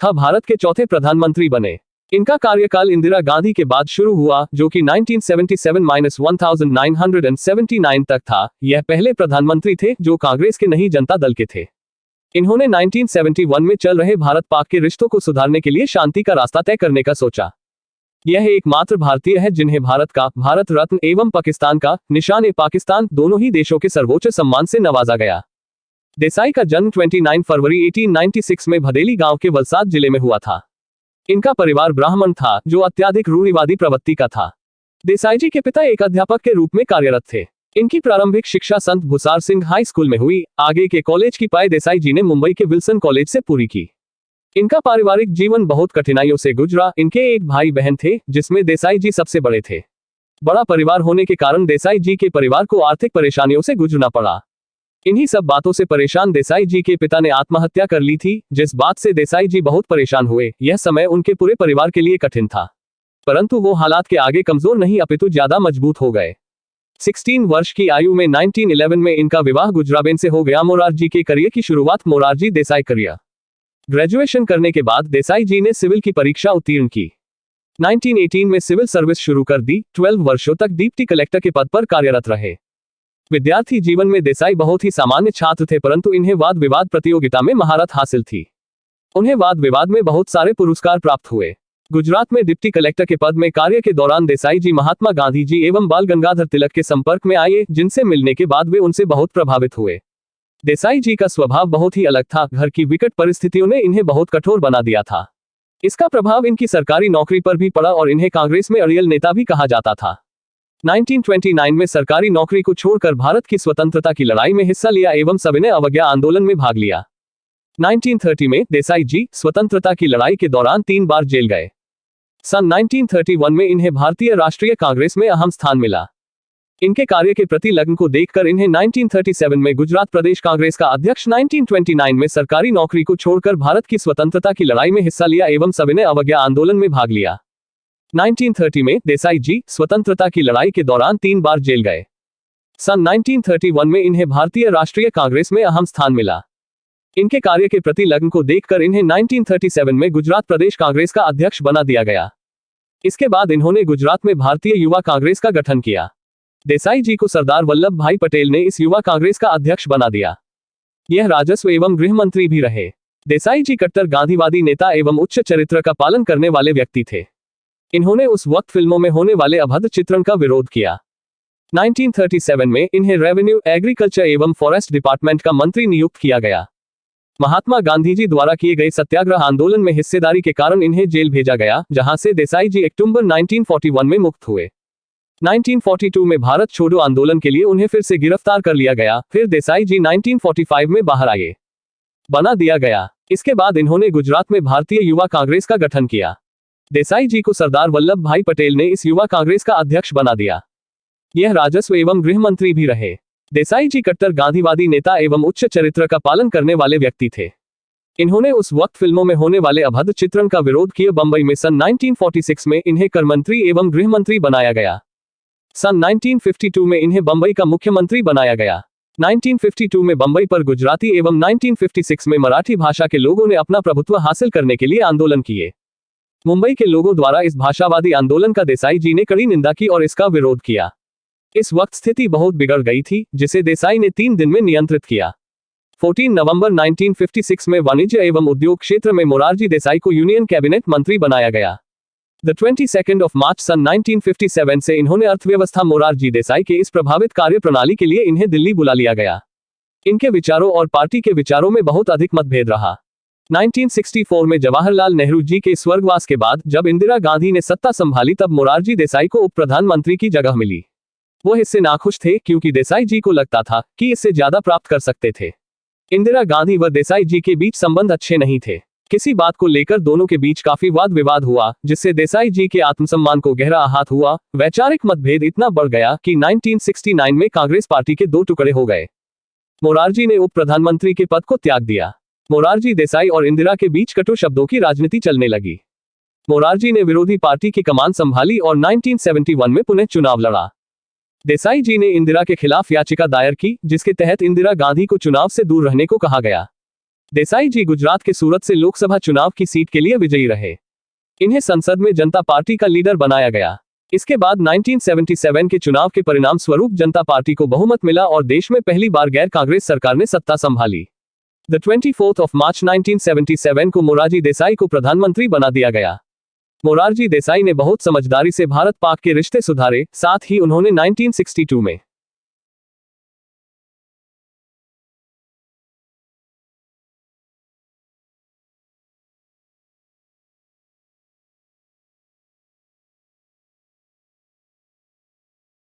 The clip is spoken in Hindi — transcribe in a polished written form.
तथा भारत के चौथे प्रधानमंत्री बने। इनका कार्यकाल इंदिरा गांधी के बाद शुरू हुआ, जो कि 1977-1979 तक था। यह पहले प्रधानमंत्री थे जो कांग्रेस के नहीं जनता दल के थे। इन्होंने 1971 में चल रहे भारत पाक के रिश्तों को सुधारने के लिए शांति का रास्ता तय करने का सोचा। यह एकमात्र भारतीय है जिन्हें भारत का भारत रत्न एवं पाकिस्तान का निशान-ए-पाकिस्तान दोनों ही देशों के सर्वोच्च सम्मान से नवाजा गया। देसाई का जन्म 29 फरवरी 1896 में भदेली गांव के वलसाड जिले में हुआ था। इनका परिवार ब्राह्मण था जो अत्यधिक रूढ़िवादी प्रवृत्ति का था। देसाई जी के पिता एक अध्यापक के रूप में कार्यरत थे। इनकी प्रारंभिक शिक्षा संत भुसार सिंह हाई स्कूल में हुई। आगे के कॉलेज की पढ़ाई देसाई जी ने मुंबई के विल्सन कॉलेज से पूरी की। इनका पारिवारिक जीवन बहुत कठिनाइयों से गुजरा। इनके एक भाई बहन थे जिसमें देसाई जी सबसे बड़े थे। बड़ा परिवार होने के कारण देसाई जी के परिवार को आर्थिक परेशानियों से गुजरना पड़ा। इन्हीं सब बातों से परेशान देसाई जी के पिता ने आत्महत्या कर ली थी, जिस बात से देसाई जी बहुत परेशान हुए। यह समय उनके पूरे परिवार के लिए कठिन था, परंतु वो हालात के आगे कमजोर नहीं अपितु ज्यादा मजबूत हो गए। 16 वर्ष की आयु में 1911 में इनका विवाह गुजराबेन से हो गया। मोरारजी के करियर की शुरुआत मोरारजी देसाई करियर। ग्रेजुएशन करने के बाद देसाई जी ने सिविल की परीक्षा उत्तीर्ण की। 1918 में सिविल सर्विस शुरू कर दी। 12 वर्षों तक डिप्टी कलेक्टर के पद पर कार्यरत रहे। विद्यार्थी जीवन में देसाई बहुत ही सामान्य छात्र थे, परंतु इन्हें वाद विवाद प्रतियोगिता में महारत हासिल थी। उन्हें वाद विवाद में बहुत सारे पुरस्कार प्राप्त हुए। गुजरात में डिप्टी कलेक्टर के पद में कार्य के दौरान देसाई जी महात्मा गांधी जी एवं बाल गंगाधर तिलक के संपर्क में आए, जिनसे मिलने के बाद वे उनसे बहुत प्रभावित हुए। देसाई जी का स्वभाव बहुत ही अलग था। घर की विकट परिस्थितियों ने इन्हें बहुत कठोर बना दिया था। इसका प्रभाव इनकी सरकारी नौकरी पर भी पड़ा और इन्हें कांग्रेस में अड़ियल नेता भी कहा जाता था। 1929 में सरकारी नौकरी को छोड़कर भारत की स्वतंत्रता की लड़ाई में हिस्सा लिया एवं सविनय अवज्ञा आंदोलन में भाग लिया। 1930 में देसाई जी स्वतंत्रता की लड़ाई के दौरान 3 बार जेल गए। सन 1931 में इन्हें भारतीय राष्ट्रीय कांग्रेस में अहम स्थान मिला। इनके कार्य के प्रति लगन को देखकर इन्हें 1937 में गुजरात प्रदेश कांग्रेस का अध्यक्ष, 1929 में सरकारी नौकरी को छोड़कर भारत की स्वतंत्रता की लड़ाई में हिस्सा लिया एवं सविनय अवज्ञा आंदोलन में भाग लिया। 1930 में देसाई जी स्वतंत्रता की लड़ाई के दौरान 3 बार जेल गए। सन 1931 में इन्हें भारतीय राष्ट्रीय कांग्रेस में अहम स्थान मिला। इनके कार्य के प्रति लगन को देखकर इन्हें 1937 में गुजरात प्रदेश कांग्रेस का अध्यक्ष बना दिया गया। इसके बाद इन्होंने गुजरात में भारतीय युवा कांग्रेस का गठन किया। देसाई जी को सरदार वल्लभ भाई पटेल ने इस युवा कांग्रेस का अध्यक्ष बना दिया। यह राजस्व एवं गृह मंत्री भी रहे। देसाई जी कट्टर गांधीवादी नेता एवं उच्च चरित्र का पालन करने वाले व्यक्ति थे। इन्होंने उस वक्त फिल्मों में होने वाले अभद्र चित्रण का विरोध किया। 1937 में इन्हें रेवेन्यू, एग्रीकल्चर एवं फॉरेस्ट डिपार्टमेंट का मंत्री नियुक्त किया गया। महात्मा गांधी जी द्वारा किए गए सत्याग्रह आंदोलन में हिस्सेदारी के कारण इन्हें जेल भेजा गया, जहां से देसाई जी अक्टूबर 1941 में मुक्त हुए। 1942 में भारत छोड़ो आंदोलन के लिए उन्हें फिर से गिरफ्तार कर लिया गया। फिर देसाई जी 1945 में बाहर आए, बना दिया गया। इसके बाद इन्होंने गुजरात में भारतीय युवा कांग्रेस का गठन किया। देसाई जी को सरदार वल्लभ भाई पटेल ने इस युवा कांग्रेस का अध्यक्ष बना दिया। यह राजस्व एवं गृह मंत्री भी रहे। देसाई जी कट्टर गांधीवादी नेता एवं उच्च चरित्र का पालन करने वाले व्यक्ति थे। इन्होंने उस वक्त फिल्मों में होने वाले अभद्र चित्रण का विरोध किया। बंबई में सन 1946 में इन्हें कर मंत्री एवं गृह मंत्री बनाया गया। सन 1952 में इन्हें बंबई का मुख्यमंत्री बनाया गया। 1952 में बंबई पर गुजराती एवं 1956 में मराठी भाषा के लोगों ने अपना प्रभुत्व हासिल करने के लिए आंदोलन किए। मुंबई के लोगों द्वारा इस भाषावादी आंदोलन का देसाई जी ने कड़ी निंदा की और इसका विरोध किया। इस वक्त स्थिति बहुत बिगड़ गई थी, जिसे देसाई ने 3 दिन में नियंत्रित किया। 14 नवंबर 1956 में वाणिज्य एवं उद्योग क्षेत्र में मोरारजी देसाई को यूनियन कैबिनेट मंत्री बनाया गया। द 22 ऑफ मार्च सन 1957 से इन्होंने अर्थव्यवस्था मोरारजी देसाई के इस प्रभावित कार्य प्रणाली के लिए इन्हें दिल्ली बुला लिया गया। इनके विचारों और पार्टी के विचारों में बहुत अधिक मतभेद रहा। 1964 में जवाहरलाल नेहरू जी के स्वर्गवास के बाद जब इंदिरा गांधी ने सत्ता संभाली, तब मोरारजी देसाई को उप प्रधानमंत्री की जगह मिली। वो इससे नाखुश थे क्योंकि देसाई जी को लगता था कि इससे ज्यादा प्राप्त कर सकते थे। इंदिरा गांधी व देसाई जी के बीच संबंध अच्छे नहीं थे। किसी बात को लेकर दोनों के बीच काफी वाद विवाद हुआ, जिससे देसाई जी के आत्मसम्मान को गहरा आघात हुआ। वैचारिक मतभेद इतना बढ़ गया कि 1969 में कांग्रेस पार्टी के 2 टुकड़े हो गए। मोरारजी ने उप प्रधानमंत्री के पद को त्याग दिया। मोरारजी देसाई और इंदिरा के बीच कटु शब्दों की राजनीति चलने लगी। मोरारजी ने विरोधी पार्टी की कमान संभाली और 1971 में पुनः चुनाव लड़ा। देसाई जी ने इंदिरा के खिलाफ याचिका दायर की, जिसके तहत इंदिरा गांधी को चुनाव से दूर रहने को कहा गया। देसाई जी गुजरात के सूरत से लोकसभा चुनाव की सीट के लिए विजयी रहे। इन्हें संसद में जनता पार्टी का लीडर बनाया गया। इसके बाद 1977 के चुनाव के परिणाम स्वरूप जनता पार्टी को बहुमत मिला और देश में पहली बार गैर कांग्रेस सरकार ने सत्ता संभाली। द 24 ऑफ मार्च 1977 को मोरारजी देसाई को प्रधानमंत्री बना दिया गया। मोरारजी देसाई ने बहुत समझदारी से भारत पाक के रिश्ते सुधारे, साथ ही उन्होंने 1962 में